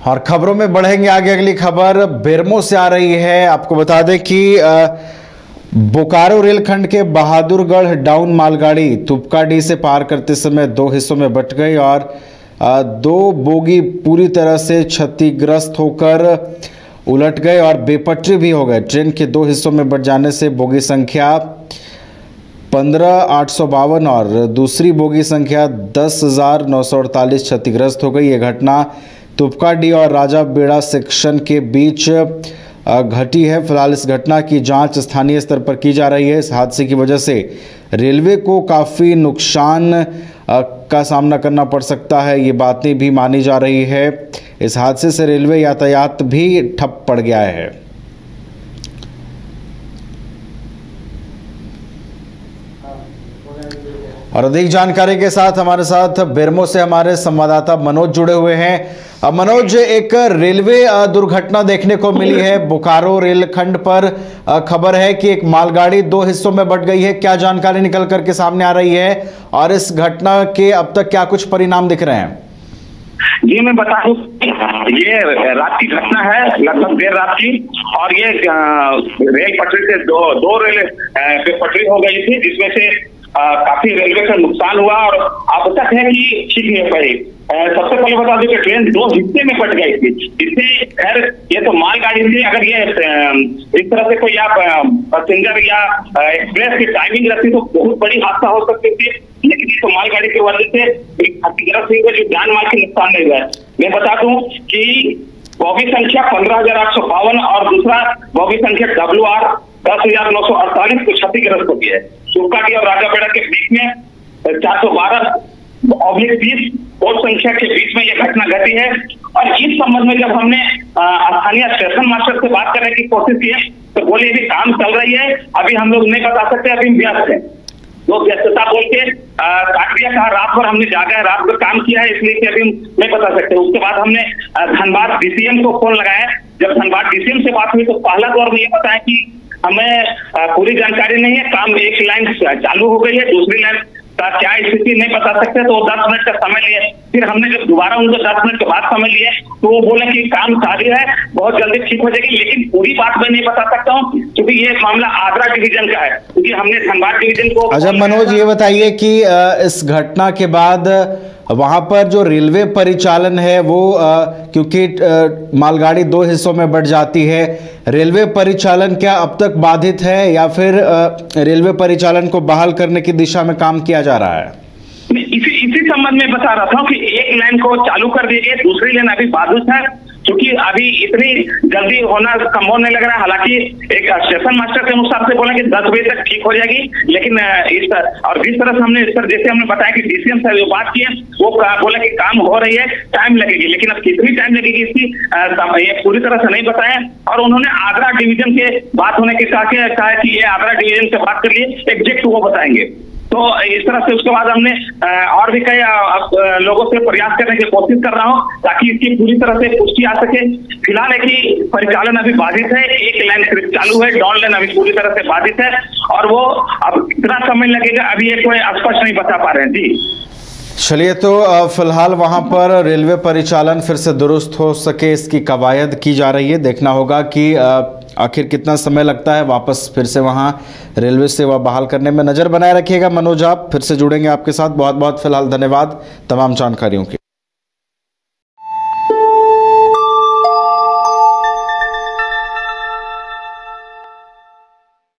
और खबरों में बढ़ेंगे आगे। अगली खबर बेरमो से आ रही है। आपको बता दें कि बोकारो रेलखंड के बहादुरगढ़ डाउन मालगाड़ी तुपकाडीह से पार करते समय दो हिस्सों में बंट गई और दो बोगी पूरी तरह से क्षतिग्रस्त होकर उलट गए और बेपटरी भी हो गए। ट्रेन के दो हिस्सों में बंट जाने से बोगी संख्या 15,852 और दूसरी बोगी संख्या 10,948 क्षतिग्रस्त हो गई। ये घटना तुपकाडीह और राजाबेड़ा सेक्शन के बीच घटी है। फिलहाल इस घटना की जांच स्थानीय स्तर पर की जा रही है। इस हादसे की वजह से रेलवे को काफ़ी नुकसान का सामना करना पड़ सकता है, ये बातें भी मानी जा रही है। इस हादसे से रेलवे यातायात भी ठप पड़ गया है। और अधिक जानकारी के साथ हमारे साथ बेरमो से हमारे संवाददाता मनोज जुड़े हुए हैं। मनोज, एक रेलवे दुर्घटना देखने को मिली है बोकारो रेलखंड पर। खबर है कि एक मालगाड़ी दो हिस्सों में बंट गई है। क्या जानकारी निकल करके सामने आ रही है और इस घटना के अब तक क्या कुछ परिणाम दिख रहे हैं? जी मैं बता दूं, ये रात की घटना है, लगभग देर रात की, और ये रेल पटरी से दो रेल पे पटरी हो गई थी, जिसमें से काफी रेलवे का नुकसान हुआ और अब तक है कि ठीक नहीं पाई। सबसे पहले बता दूं कि ट्रेन दो हिस्से में बट गई थी। इससे खैर ये तो मालगाड़ी थी, अगर ये इस तरह से कोई आप पैसेंजर या एक्सप्रेस की टाइमिंग रहती तो बहुत बड़ी हादसा हो सकती थी, लेकिन ये तो मालगाड़ी की वजह से क्षतिग्रस्त हुई, जो जान माल के नुकसान नहीं हुआ। मैं बता दूं कि बोगी संख्या 15,852 और दूसरा बोगी संख्या WR 10,948 को क्षतिग्रस्त हो गया है। तुपकाडीह और राजाबेड़ा के बीच में 412/20 कोच संख्या के बीच में यह घटना घटी है। और इस संबंध में जब हमने स्थानीय स्टेशन मास्टर से बात करने की कोशिश की है तो बोले अभी काम चल रही है, अभी हम लोग नहीं बता सकते, अभी व्यस्त है। तो व्यस्तता बोल के काट दिया, कहा रात भर हमने जागा है, रात भर काम किया है, इसलिए कि अभी नहीं बता सकते। उसके बाद हमने धनबाद DCM को फोन लगाया। जब धनबाद DCM से बात हुई तो पहला दौर में ये बताया कि हमें पूरी जानकारी नहीं है, काम एक लाइन चालू हो गई है, दूसरी लाइन का क्या स्थिति नहीं बता सकते। तो 10 मिनट का समय लिए, फिर हमने जब दोबारा उनको 10 मिनट के बाद समय लिए तो वो बोले कि काम जारी है, बहुत जल्दी ठीक हो जाएगी, लेकिन पूरी बात मैं नहीं बता सकता हूँ क्योंकि ये मामला आगरा डिवीजन का है, क्योंकि हमने धनबाद डिवीजन को। अच्छा मनोज, ये बताइए कि इस घटना के बाद वहां पर जो रेलवे परिचालन है वो क्योंकि मालगाड़ी दो हिस्सों में बंट जाती है, रेलवे परिचालन क्या अब तक बाधित है या फिर रेलवे परिचालन को बहाल करने की दिशा में काम किया जा रहा है? इसी संबंध में बता रहा था कि एक लाइन को चालू कर दिए गए, दूसरी लाइन अभी बाधित है, क्योंकि अभी इतनी जल्दी होना संभव नहीं लग रहा है। हालांकि एक स्टेशन मास्टर के अनुसार से बोला कि 10 बजे तक ठीक हो जाएगी, लेकिन और जिस तरह से हमने इस पर जैसे हमने बताया कि DCM से जो बात की है वो बोला कि काम हो रही है, टाइम लगेगी, लेकिन अब कितनी टाइम लगेगी इसकी ये पूरी तरह से नहीं बताया। और उन्होंने आगरा डिवीजन के बात होने के कहा कि ये आगरा डिवीजन से बात कर लिए, एग्जैक्ट वो बताएंगे। तो इस तरह से उसके बाद हमने और भी कई लोगों से प्रयास करने की कोशिश कर रहा हूं ताकि इसकी पूरी तरह से पुष्टि आ सके। फिलहाल है कि परिचालन अभी बाधित है, एक लाइन सिर्फ चालू है, डाउन लाइन अभी पूरी तरह से बाधित है और वो अब कितना समय लगेगा अभी ये कोई स्पष्ट नहीं बता पा रहे हैं। जी चलिए, तो फिलहाल वहां पर रेलवे परिचालन फिर से दुरुस्त हो सके इसकी कवायद की जा रही है। देखना होगा कि आखिर कितना समय लगता है वापस फिर से वहां रेलवे सेवा बहाल करने में। नज़र बनाए रखिएगा मनोज, आप फिर से जुड़ेंगे आपके साथ। बहुत बहुत फिलहाल धन्यवाद तमाम जानकारियों के।